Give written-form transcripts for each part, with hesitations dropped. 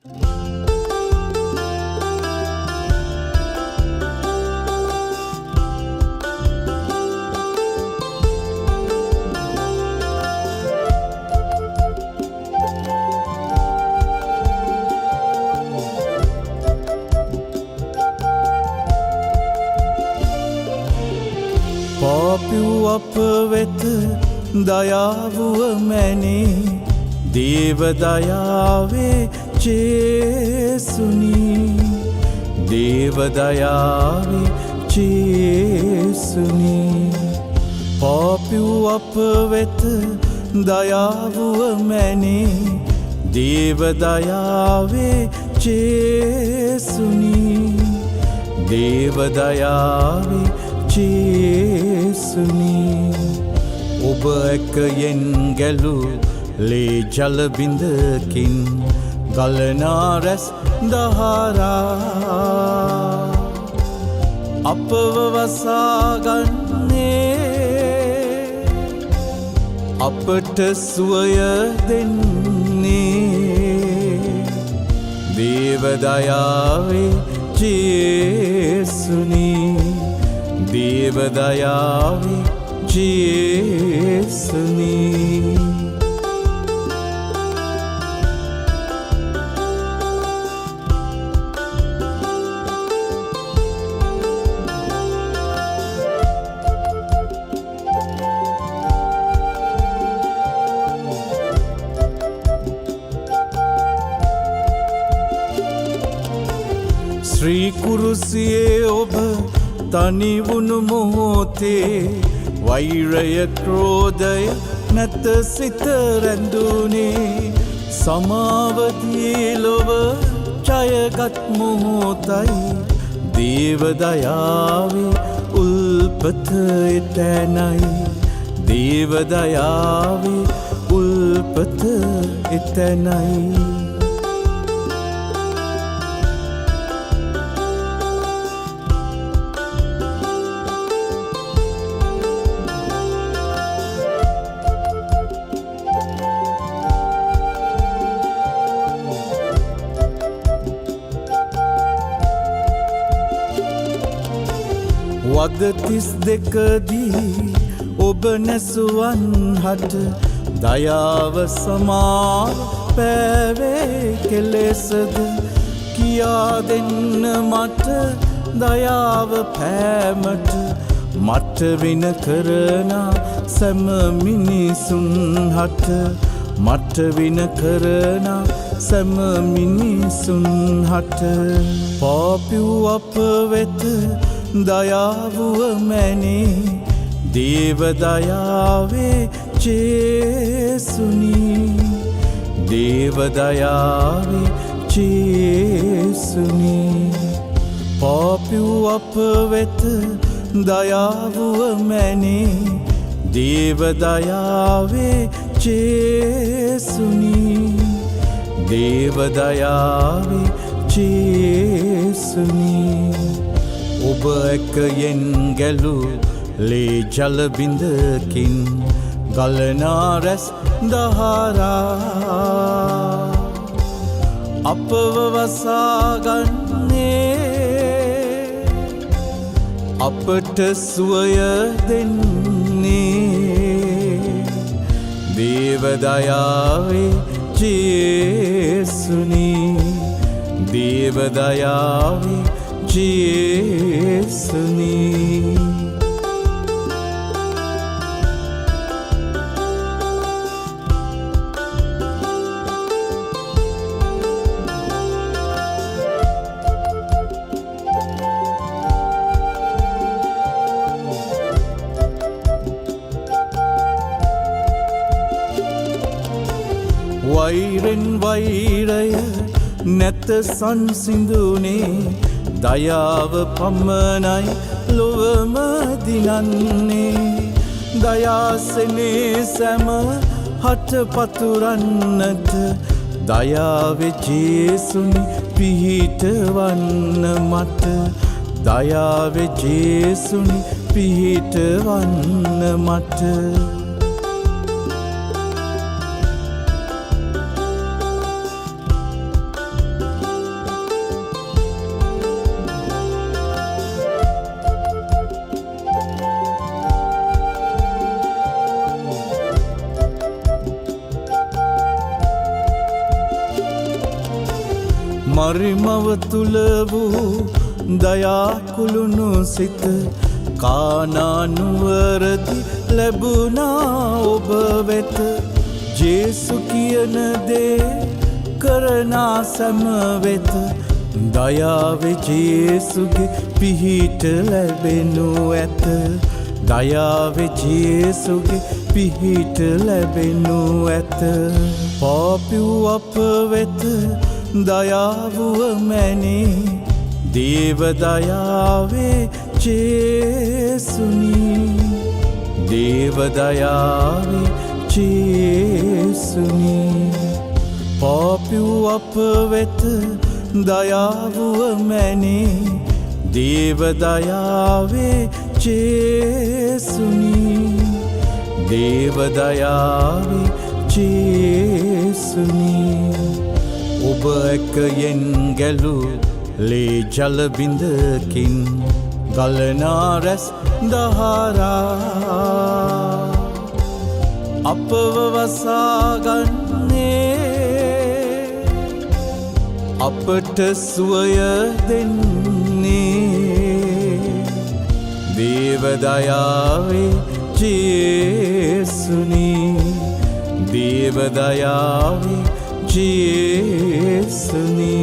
පාපිව් අප වෙත දයාවුව මැනේ දේව දයාවේ ජේසුනි දේව දයාවේ ජේසුනි පාපිව් අප වෙත දයාවුව මැනේ දේව දයාවේ ජේසුනි දේව දයාවේ ජේසුනි ඔබ එක්කයෙන් ගැලු ලේ ජල බිඳකින් ගලනා රැස් දහරා අපව වසාගන්නේ අපට සුවය දෙන්නේ දේව දයාවේ ජේසුනි දේව දයාවේ ජේසුනි ශ්‍රී කුරුසියේ ඔබ තනිවුණු මොහොතේ වෛරය ක්‍රෝධය නැත සිත රැඳුනේ සමාවදී ලොව ජයගත් මොහොතයි දේව දයාවේ උල්පත එතැනයි දේව දයාවේ උල්පත එතැනයි වද 32දී ඔබ නැසුවන් හට දයාව සමාව පැවේ කෙලෙසද කියා දෙන්න මට දයාව පෑමට මට වින කරන සැම මිනිසුන් හට මට වින කරන සැම මිනිසුන් හට පාපිව් අප වෙත දයාවුව මැනේ දේව දයාවේ ජේසුනි දේව දයාවේ ජේසුනි පාපිව් අප වෙත දයාවුව මැනේ දේව දයාවේ ජේසුනි දේව දයාවේ ජේසුනි ඔබ එක්කයෙන් ගැලු ලේ ජල බිඳකින් ගලනා රැස් දහරා අපව වසාගන්නේ අපට සුවය දෙන්නේ දේව දයාවේ ජේසුනි දේව දයාවේ ජේසුනි වෛරෙන් වෛරය නැත සංසිඳුනේ දයාව පමණයි ලොවම දිනන්නේ දයාසනේ සැම හට පතුරන්නට දයාවේ ජේසුනි පිහිටවන්න මට දයාවේ ජේසුනි පිහිටවන්න මට මරිමව තුල වූ දයාකුළුණු සිත කානා නුවරදි ලැබුණා ඔබ වෙත ජේසු කියන දේ කරනා සැම වෙත දයාවේ ජේසුගේ පිහිට ලැබෙනු ඇත දයාවේ ජේසුගේ පිහිට ලැබෙනු ඇත පාපිව් අප වෙත දයාවුව මැනේ දේව දයාවේ ජේසුනි දේව දයාවේ ජේසුනි පාපිව් අප වෙත දයාවුව මැනේ දේව දයාවේ ජේසුනි දේව දයාවේ ජේසුනි ඔබ එකයෙන් ගැලු ලේ ජල බිඳකින් ගලනා රැස් දහරා අපව වසාගන්නේ අපට සුවය දෙන්නේ දේව දයාවේ ජේසුනි දේව දයාවේ ජේසුනි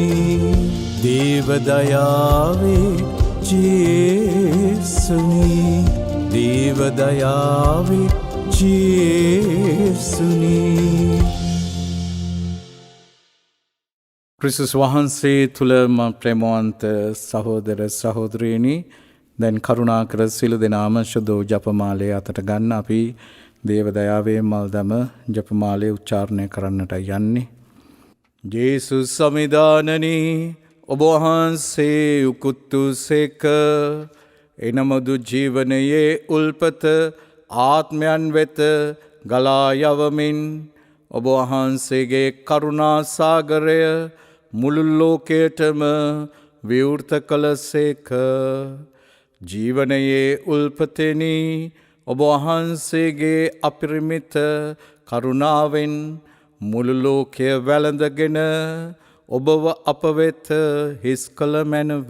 දේව දයාවේ ජේසුනි දේව දයාවේ ජේසුනි ක්‍රිස්තුස් වහන්සේ තුල ප්‍රේමවන්ත සහෝදර සහෝදරියනි දැන් කරුණාකර සියලු දෙනාම සුදෝ ජපමාලය අතට ගන්න අපි දේව දයාවේ මල්දම ජපමාලය උච්චාරණය කරන්නට යන්නේ ජේසුස් සමිදානනි ඔබ වහන්සේ උකුත්තු සේක එනමුදු ජීවනයේ උල්පත ආත්මයන් වෙත ගලා යවමින් ඔබ වහන්සේගේ කරුණා සාගරය මුළු ලෝකයටම විවෘත කළසේක ජීවනයේ උල්පතෙනි ඔබ වහන්සේගේ අපරිමිත කරුණාවෙන් මුළු ලෝකය වැළඳගෙන ඔබව අප වෙත හිස් කළ මැනව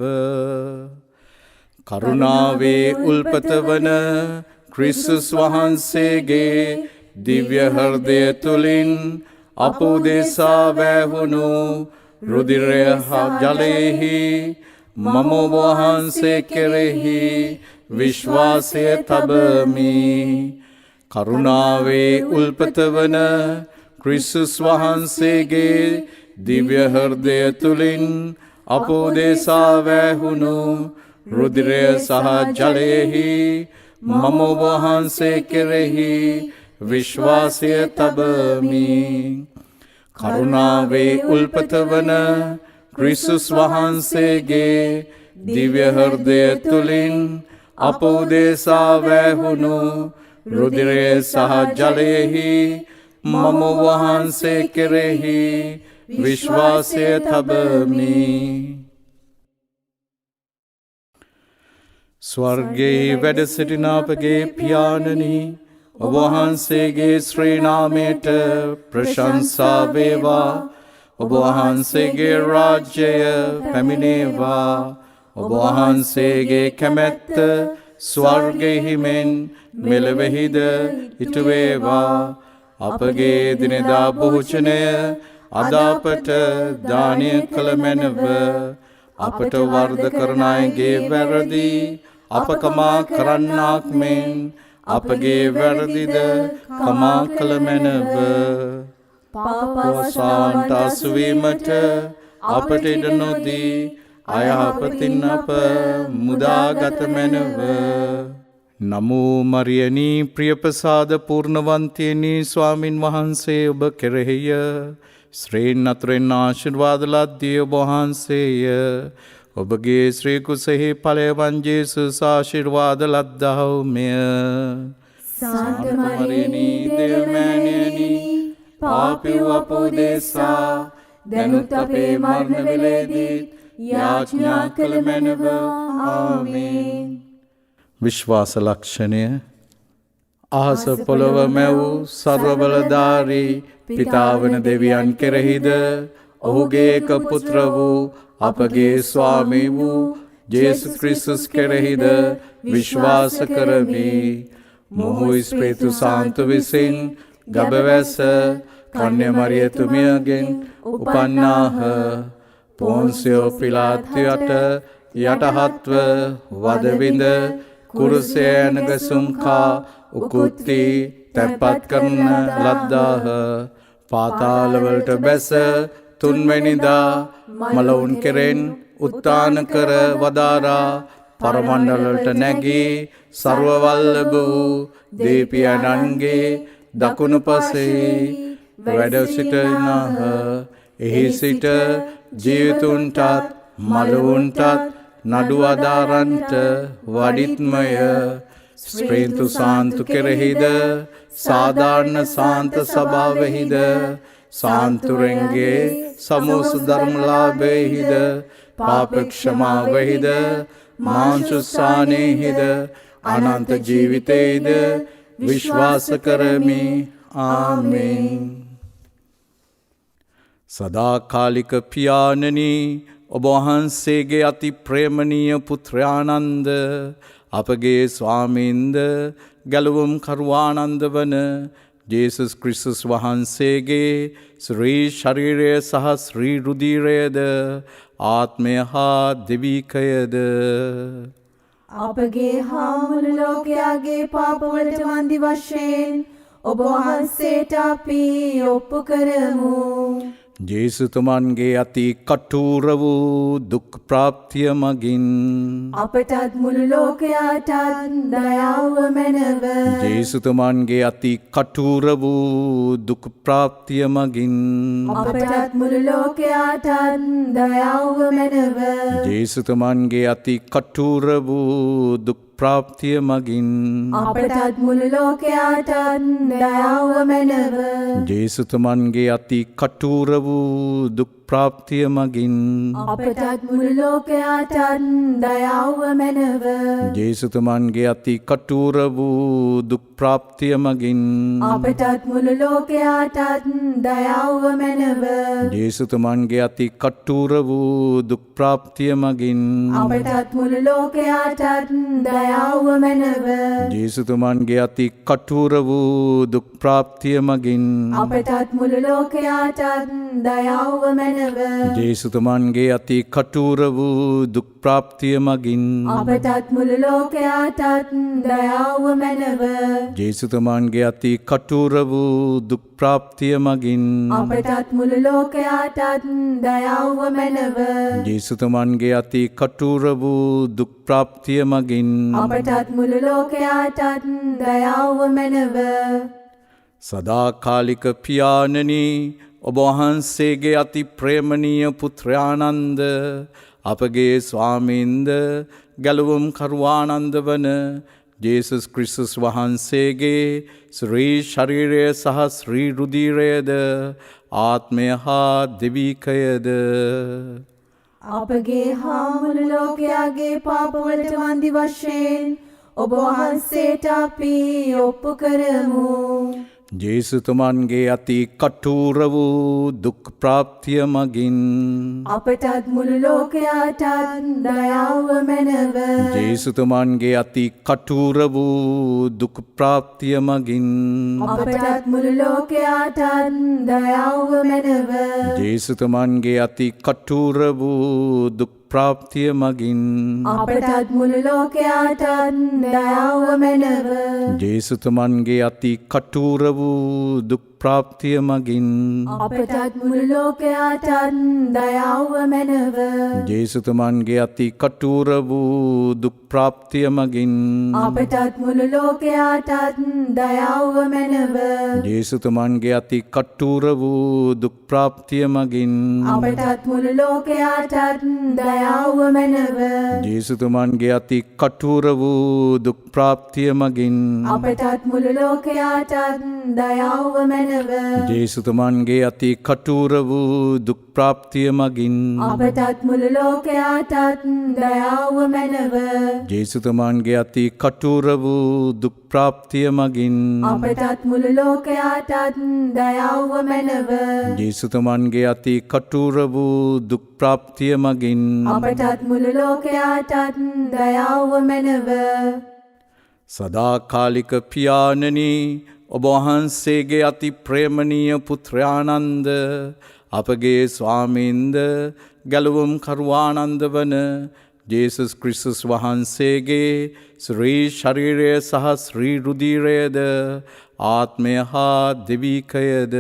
කරුණාවේ උල්පත වන ක්‍රිස්තුස් වහන්සේගේ දිව්‍ය හෘදය තුලින් අප උදෙසා වැහුණු රුධිරය හා ජලයෙහි මම ඔබ වහන්සේ කෙරෙහි විශ්වාසය තබමි කරුණාවේ උල්පත වන ක්‍රිස්තුස් වහන්සේගේ දිව්‍ය හෘදය තුලින් අප උදෙසා වැහුණු රුධිරය සහ ජලයෙහි මම ඔබ වහන්සේ කෙරෙහි විශ්වාසය තබමි කරුණාවේ උල්පත වන ක්‍රිස්තුස් වහන්සේගේ දිව්‍ය හෘදය තුලින් අප උදෙසා වැහුණු රුධිරය සහ ජලයෙහි මම ඔබ වහන්සේ කෙරෙහි විශ්වාසය තබමි ස්වර්ගයේ වැඩ සිටින අපගේ පියාණනි ඔබ වහන්සේගේ ශ්‍රී නාමයට ප්‍රශංසා වේවා ඔබ වහන්සේගේ රාජ්‍යය පැමිණේවා ඔබ වහන්සේගේ කැමැත්ත ස්වර්ගයෙහි මෙන් මෙලොවෙහිද ඉටු වේවා අපගේ දිනදා භෝජනය අද අපට දානය කළ මැනව අපට වරද කරන අයගේ වැරදි අප කමා කරන්නාක් මෙන් අපගේ වැරදිද කමා කළ මැනව පාපවසාන්ට අසුවීමට අපට ඉඩ නොදී අයහපතින් අප මුදාගත මැනව නමෝ මරියනී ප්‍රියප්‍රසාද පූර්ණවන්තියනි ස්වාමින් වහන්සේ ඔබ කෙරෙහිය ශ්‍රේන් අතුරෙන් ආශිර්වාද ලද්දී ඔබ වහන්සේය ඔබගේ ශ්‍රී කුසෙහි ඵලයන් ජේසුස් ආශිර්වාද ලද්දාහුමය සාන්ත මරියනී දේවමෑණියනි පාපී අපෝදේසා දැනුත් අපේ මරණ වේලේදී යාඥා කළ මැනව ආමේන් විශ්වාස ලක්ෂණය අහස පොළව මැව් සර්ව බලධාරී පිතාවන දෙවියන් කෙරෙහිද ඔහුගේ එක පුත්‍ර වූ අපගේ ස්වාමී වූ ජේසුස් ක්‍රිස්තුස් කෙරෙහිද විශ්වාස කරමි. මොහු ස්පීරිතු සාන්තු විසින් ගබවැස කන්‍ය මරියතුමියගෙන් උපන්නාහ. පොන්සියෝ පිලාතුයට යටහත්ව වදවිඳ කුරුසයේ නැගසුම් කා උකුත්ති තැන්පත් කරන ලද්දාහ. පාතාලවලට බැස තුන්වැනිදා මලවුන් කෙරෙන් උත්තාන කර වදාරා පරමණ්ඩලවලට නැගී සර්වවල්ලභ වූ දීපියනන්ගේ දකුණු පසේ වැඩ සිටිනාහ. එහි සිට ජීවිතුන්ටත් මලවුන්ටත් නඩු අදාරන්ට වඩිත්මය. ස්ප්‍රීන්තු සාන්තු කෙරෙහිද සාධාරණ සාන්ත සභාවෙහිද සාන්තුරෙන්ගේ සමූස ධර්මලාභයෙහිද පාපක්ෂමාවෙහිද මාංශුස්සානයෙහිද අනන්ත ජීවිතයේද විශ්වාස කරමි. ආමේන්. සදාකාලික පියාණනි, ඔබ වහන්සේගේ අති ප්‍රේමනීය පුත්‍රයානන්ද අපගේ ස්වාමීන්ද ගැලවුම් කරුවානන්ද වන ජේසුස් ක්‍රිස්තුස් වහන්සේගේ ශ්‍රී ශරීරය සහ ශ්‍රී රුධිරයද ආත්මය හා දෙවිකයද අපගේ හා මුළු ලෝකයාගේ පාපවලට වන්දි වශයෙන් ඔබ වහන්සේට අපි ඔප්පු කරමු. ජේසුතුමන්ගේ අති කටුර වූ දුක් ප්‍රාප්තිය මගින් අපටත් මුළු ලෝකයාටත් දයාව මැනව. ජේසුතුමන්ගේ අති කටුර වූ දුක් ප්‍රාප්තිය මගින් අපටත් මුළු ලෝකයාටත් දයාව මැනව. ජේසුතුමන්ගේ අති කටුර වූ දුක් ප්‍රාප්තිය මගින් අපටත් මුළු ලෝකයාටත් දයාව මැනව. ජේසුතුමන්ගේ අති කටුර වූ දුක් ප්‍රාප්තිය මගින් අපටත් මුළු ලෝකයාටත් දයාව මැනව. ජේසුතුමන්ගේ අති කටුර වූ දුක් ප්‍රාප්තිය මගින් අපටත් මුළු ලෝකයාටත් දයාව මැනව. ජේසුතුමන්ගේ අති කටුර වූ දුක් ප්‍රාප්තිය මගින් අපටත් මුළු ලෝකයාටත් දයාව මැනව. ජේසුතුමන්ගේ අති කටුර වූ දුක් ප්‍රාප්තිය මගින් අපටත් මුළු ලෝකයාටත් දයාව මැනව. ජේසුතුමන්ගේ අති කටුර වූ දුක් ප්‍රාප්තිය මගින් අපටත් මුළු ලෝකයාටත් දයාව මැනව. ජේසුතුමන්ගේ අති කටුර වූ දුක් ප්‍රාප්තිය මගින් අපටත් මුළු ලෝකයාටත් දයාව මැනව. ජේසුතුමන්ගේ අති කටුර වූ දුක් ප්‍රාප්තිය මගින් අපටත් මුළු ලෝකයාටත් දයාව මැනව. සදාකාලික පියාණනි, ඔබ වහන්සේගේ අති ප්‍රේමනීය පුත්‍රයානන්ද අපගේ ස්වාමීන්ද ගැලවුම් කරුවානන්ද වන ජේසුස් ක්‍රිස්තුස් වහන්සේගේ ශ්‍රී ශරීරය සහ ශ්‍රී රුධිරයද ආත්මය හා දෙවිකයද අපගේ හා මුළු ලෝකයාගේ පාපවලට වන්දි වශයෙන් ඔබ වහන්සේට අපි ඔප්පු කරමු. ජේසුතුමන්ගේ අති කටුර වූ දුක් ප්‍රාප්තිය මගින් අපටත් මුළු ලෝකයාටත් දයාව මැනව. ජේසුතුමන්ගේ අති කටුර වූ දුක් ප්‍රාප්තිය මගින් අපටත් මුළු ලෝකයාටත් දයාව මැනව. ජේසුතුමන්ගේ අති කටුර වූ දුක් ප්‍රාප්තිය මගින් අපටත් මුළු ලෝකයාටත් දයාව මැනව. ජේසුතුමන්ගේ අති කටුර වූ දුක් ප්‍රාප්තිය මගින් අපටත් මුළු ලෝකයාටත් දයාව මැනව. ජේසුතුමන්ගේ අති කටුර වූ දුක් ප්‍රාප්තිය මගින් අපටත් මුළු ලෝකයාටත් දයාව මැනව. ජේසුතුමන්ගේ අති කටුර වූ දුක් ප්‍රාප්තිය මගින් අපටත් මුළු ලෝකයාටත් දයාව මැනව. ජේසුතුමන්ගේ අති කටුර වූ දුක් ප්‍රාප්තිය මගින් අපටත් මුළු ලෝකයාටත් දයාව මැනව. මැනව ජේසුතුමන්ගේ අති කටුර වූ දුක් ප්‍රාප්තිය මගින් අපටත් මුළු ලෝකයාටත් දයාව මැනව ජේසුතුමන්ගේ අති කටුර වූ දුක් ප්‍රාප්තිය මගින් අපටත් මුළු ලෝකයාටත් දයාව මැනව ජේසුතුමන්ගේ අති කටුර වූ දුක් ප්‍රාප්තිය මගින් අපටත් මුළු ලෝකයාටත් දයාව මැනව සදාකාලික පියාණනි ඔබ වහන්සේගේ අති ප්‍රේමණීය පුත්‍රයානන්ද අපගේ ස්වාමීන්ද ගැලවුම් කරුවානන්ද වන ජේසුස් ක්‍රිස්තුස් වහන්සේගේ ශ්‍රී ශරීරය සහ ශ්‍රී රුධිරයද ආත්මය හා දෙවිකයද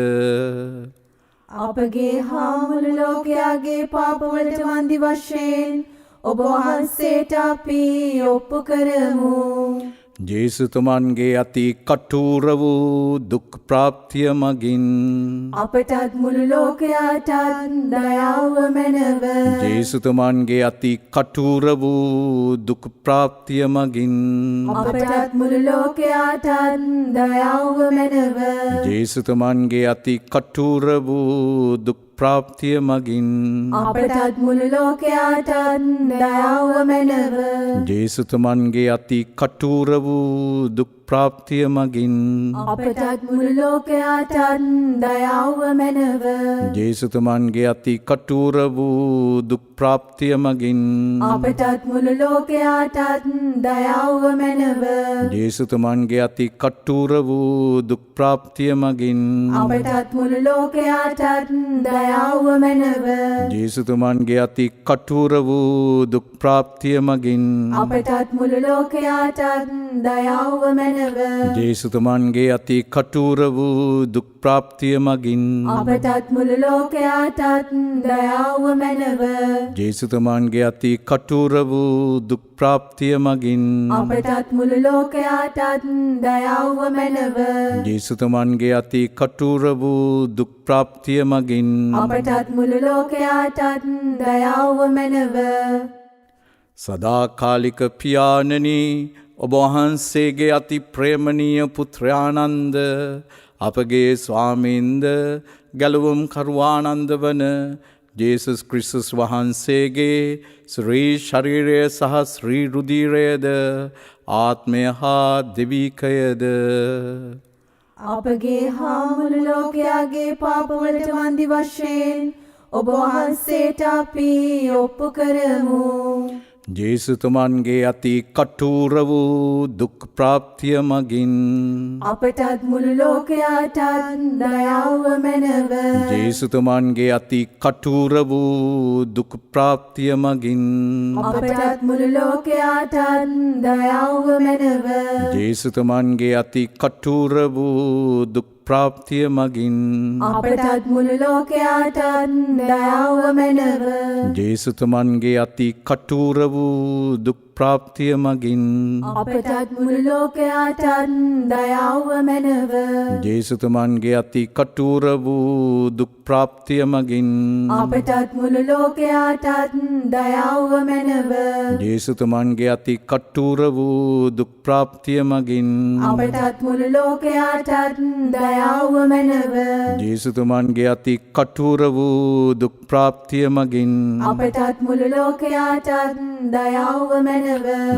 අපගේ හා මුළු ලෝකයාගේ පාපවලට වන්දි වශයෙන් ඔබ වහන්සේට අපි ඔප්පු කරමු. ජේසුතුමන්ගේ අති කටුර වූ දුක් ප්‍රාප්තිය මගින් අපටත් මුළු ලෝකයාටත් දයාව මැනව ජේසුතුමන්ගේ අති කටුර වූ දුක් ප්‍රාප්තිය මගින් අපටත් මුළු ලෝකයාටත් දයාව මැනව ජේසුතුමන්ගේ අති කටුර වූ දුක් ප්‍රාප්තිය මගින් අපටත් මුළු ලෝකයාටත් දයාව මැනව ජේසුතුමන්ගේ අති කටුර වූ දුක් ප්‍රාප්තිය මගින් අපටත් මුළු ලෝකයාටත් දයාව මැනව ජේසුතුමන්ගේ අති කටුර වූ දුක් ප්‍රාප්තිය මගින් අපටත් මුළු ලෝකයාටත් දයාව මැනව ජේසුතුමන්ගේ අති කටුර වූ දුක් ප්‍රාප්තිය මගින් අපටත් මුළු ලෝකයාටත් දයාව මැනව ජේසුතුමන්ගේ අති කටුර වූ දුක් ප්‍රාප්තිය මගින් අපටත් මුළු ලෝකයාටත් දයාව මැනව ජේසුතුමන්ගේ අති කටුර වූ දුක් ප්‍රාප්තිය මගින් අපටත් මුළු ලෝකයාටත් දයාව මැනව ජේසුතුමන්ගේ අති කටුර වූ දුක් ප්‍රාප්තිය මගින් අපටත් මුළු ලෝකයාටත් දයාව මැනව ජේසුතුමන්ගේ අති කටුර වූ දුක් ප්‍රාප්තිය මගින් අපටත් මුළු ලෝකයාටත් දයාව මැනව සදාකාලික පියාණනි ඔබ වහන්සේගේ අති ප්‍රේමණීය පුත්‍රයානන්ද අපගේ ස්වාමීන්ද ගැලවුම් කරුවානන්ද වන ජේසුස් ක්‍රිස්තුස් වහන්සේගේ ශ්‍රී ශරීරය සහ ශ්‍රී රුධිරයද ආත්මය හා දෙවිකයද අපගේ හා මුළු ලෝකයාගේ පාපවලට වන්දි වශයෙන් ඔබ වහන්සේට අපි ඔප්පු කරමු. ජේසුතුමන්ගේ අති කටුර වූ දුක් ප්‍රාප්තිය මගින් අපටත් මුළු ලෝකයාටත් දයාව මැනව ජේසුතුමන්ගේ අති කටුර වූ දුක් ප්‍රාප්තිය මගින් අපටත් මුළු ලෝකයාටත් දයාව මැනව ජේසුතුමන්ගේ අති කටුර වූ දුක් ප්‍රාප්තිය මගින් අපටත් මුළු ලෝකයාටත් දයාව මැනව ජේසුතුමන්ගේ අති කටුර වූ දුක් ප්‍රාප්තිය මගින් අපටත් මුළු ලෝකයාටත් දයාව මැනව ජේසුතුමන්ගේ අති කටුර වූ දුක් ප්‍රාප්තිය මගින් අපටත් මුළු ලෝකයාටත් දයාව මැනව ජේසුතුමන්ගේ අති කටුර වූ දුක් ප්‍රාප්තිය මගින් අපටත් මුළු ලෝකයාටත් දයාව මැනව ජේසුතුමන්ගේ අති කටුර වූ දුක් ප්‍රාප්තිය මගින් අපටත් මුළු ලෝකයාටත් දයාව මැනව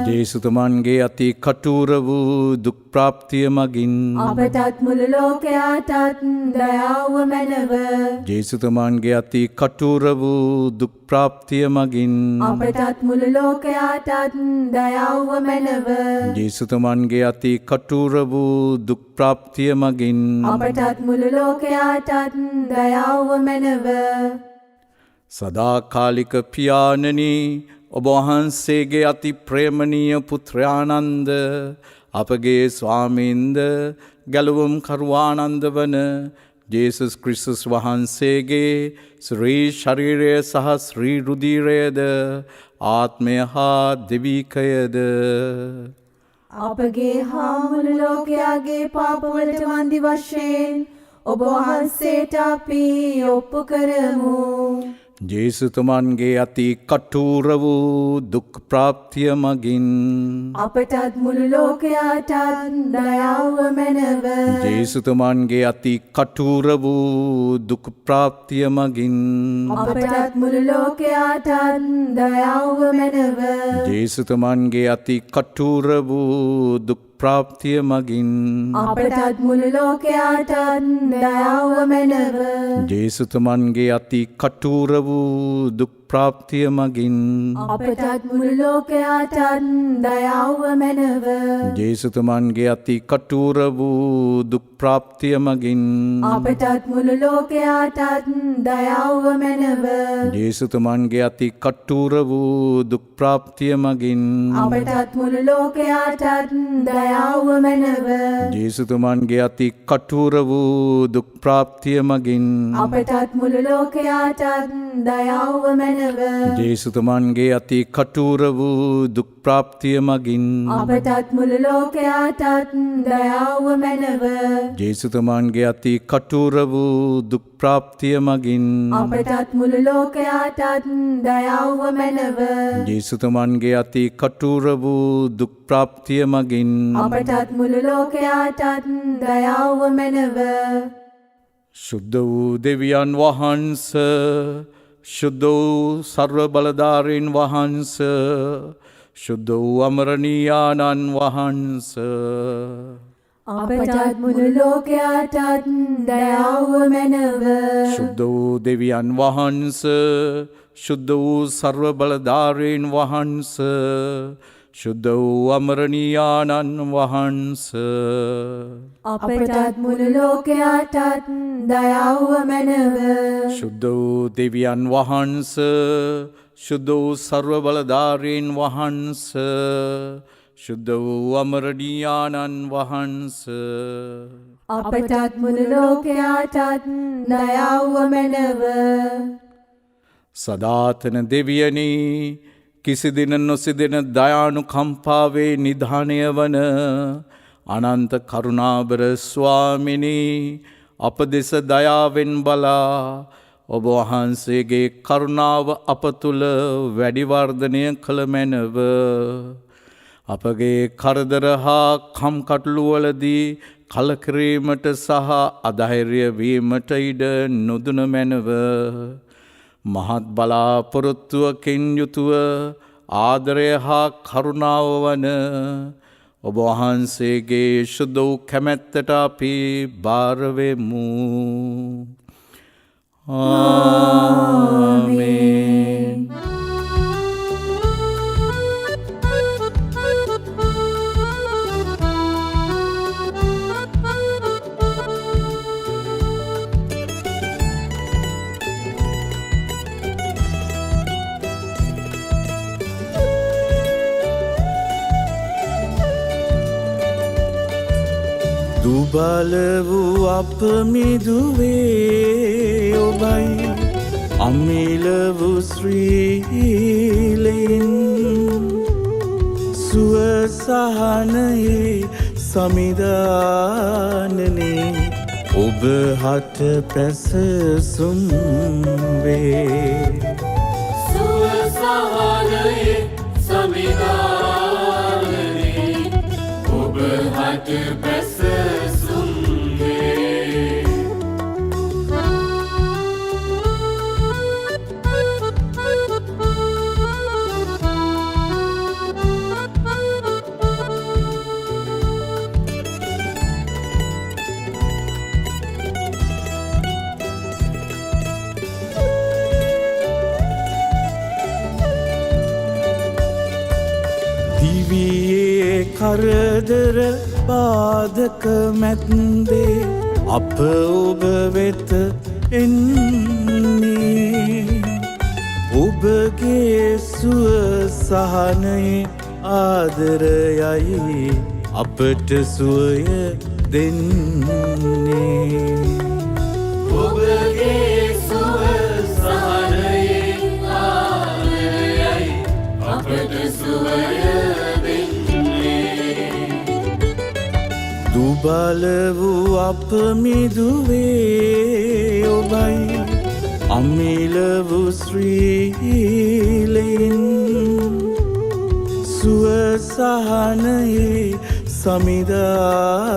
ජේසුතුමන්ගේ අති කටුර වූ දුක් ප්‍රාප්තිය මගින් අපටත් මුළු ලෝකයාටත් දයාව මැනව ජේසුතුමන්ගේ අති කටුර වූ දුක් ප්‍රාප්තිය මගින් අපටත් මුළු ලෝකයාටත් දයාව මැනව ජේසුතුමන්ගේ අති කටුර වූ දුක් ප්‍රාප්තිය මගින් අපටත් මුළු ලෝකයාටත් දයාව මැනව සදාකාලික පියාණනි ඔබ වහන්සේගේ අති ප්‍රේමණීය පුත්‍රයානන්ද අපගේ ස්වාමීන්ද ගැලවුම් කරුවානන්ද වන ජේසුස් ක්‍රිස්තුස් වහන්සේගේ ශ්‍රී ශරීරය සහ ශ්‍රී රුධිරයද ආත්මය හා දෙවිකයද අපගේ හා මුළු ලෝකයාගේ පාපවලට වන්දි වශයෙන් ඔබ වහන්සේට අපි ඔප්පු කරමු. ජේසුතුමන්ගේ අති කටුර වූ දුක් ප්‍රාප්තිය මගින් අපටත් මුළු ලෝකයාටත් දයාව මැනව. ජේසුතුමන්ගේ අති කටුර වූ දුක් ප්‍රාප්තිය මගින් අපටත් මුළු ලෝකයාටත් දයාව මැනව. ජේසුතුමන්ගේ අති කටුර වූ දුක් ප්‍රාප්තිය මගින් අපටත් මුළු ලෝකයාටත් දයාව මැනව. ජේසුතුමන්ගේ අති කටුර වූ දුක් ප්‍රාප්තිය මගින් අපටත් මුළු ලෝකයාටත් දයාව මැනව. ජේසුතුමන්ගේ අති කටුර වූ දුක් ප්‍රාප්තිය මගින් අපටත් මුළු ලෝකයාටත් දයාව මැනව. ජේසුතුමන්ගේ අති කටුර වූ දුක් ප්‍රාප්තිය මගින් අපටත් මුළු ලෝකයාටත් දයාව මැනව. ජේසුතුමන්ගේ අති කටුර වූ දුක් ප්‍රාප්තිය මගින් අපටත් මුළු ලෝකයාටත් දයාව මැනව. ජේසුතුමන්ගේ අති කටුර වූ දුක් ප්‍රාප්තිය මගින් අපටත් මුළු ලෝකයාටත් දයාව මැනව. ජේසුතුමන්ගේ අති කටුර වූ දුක් ප්‍රාප්තිය මගින් අපටත් මුළු ලෝකයාටත් දයාව මැනව. ජේසුතුමන්ගේ අති කටුර වූ දුක් ප්‍රාප්තිය මගින් අපටත් මුළු ලෝකයාටත් දයාව මැනව. ශුද්ධ වූ දෙවියන් වහන්ස, ශුද්ධ වූ සර්ව බලධාරීන් වහන්ස, ශුද්ධ වූ අමරණීයාණන් වහන්ස, අපටත් මුළු ලෝකයාටත් දයාව මැනව. ශුද්ධ වූ දෙවියන් වහන්ස, ශුද්ධ වූ සර්ව බලධාරීන් වහන්ස, ශුද්ධ වූ අමරණීයාණන් වහන්ස, අපටත් මුළු ලෝකයාටත් දයාව මැනව. ශුද්ධ වූ දෙවියන් වහන්ස, ශුද්ධ වූ සර්ව බලධාරීන් වහන්ස, ශුද්ධ වූ අමරණීයාණන් වහන්ස, අපටත් මුළු ලෝකයාටත් දයාව මැනව. සදාතන දෙවියනි, කිසිදින නොසිදෙන දයානුකම්පාවේ නිධානය වන අනන්ත කරුණාබර ස්වාමිනී, අප දෙස දයාවෙන් බලා ඔබ වහන්සේගේ කරුණාව අප තුළ වැඩිවර්ධනය කළ මැනව. අපගේ කරදර හා කම්කටොළුවලදී කලකිරීමට සහ අධෛර්ය වීමට ඉඩ නොදුන මැනව. මහත් බලාපොරොත්තුවකින් යුතුව ආදරය හා කරුණාව වන ඔබ වහන්සේගේ ශුද්ධ වූ කැමැත්තට අපි බාරවෙමු. ආමේන්. දුබල වූ අප මිදුවේ ඔබයි, අමිල වූ ශ්‍රීලෙන් සුවසහනයේ සමිධානනේ ඔබ හට පැසසුම් වේ. සුවසහනයේ සමිධානනේ ඔබ හට පැසසුම් වේ. දිවියේ කරදර බාධක මැද්දේ අප ඔබ වෙත එන්නේ, ඔබගේ සුවසහනයේ ආදරයයි අපට සුවය දෙන්නේ. ඔබගේ සුවසහනයේ ආදරයයි අපට සුවය දුබල වූ අප මිදුවේ ඔබයි, අමිලවු ශ්‍රීලයින් සුවසහනයේ සමිධානනේ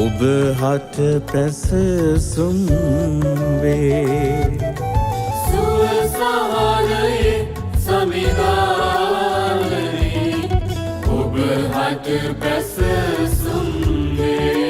ඔබ හට පැසසුම් වේ සුවසහනයේ සමිධානනේ ඔබ හට පැසසුම් වේ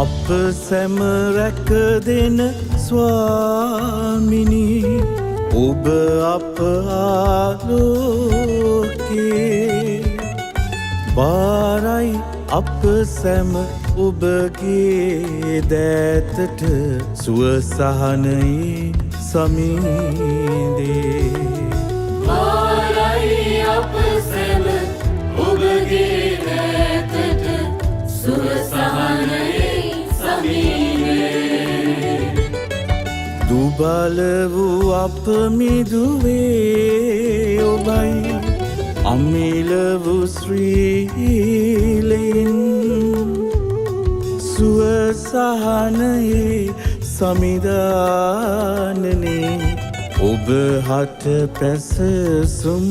අප සැම රැක දෙන ස්වාමිනී ඔබ අප ආලෝකේ බාරයි අප සැම ඔබගේ දෑතට සුවසහනයේ සමීදේ බාරයි අප සැම ඔබගේ දෑතට සුවසහනයේ දුබල වූ අප මිදුවේ ඔබයි අමිල වූ ශ්‍රීලයින් සුවසහනයේ සමිධානනේ ඔබ හට පැසසුම්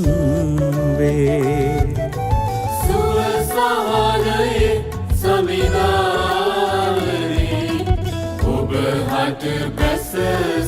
වේ සුවසහනයේ සමිධානනේ ඔබ හට පැසසුම්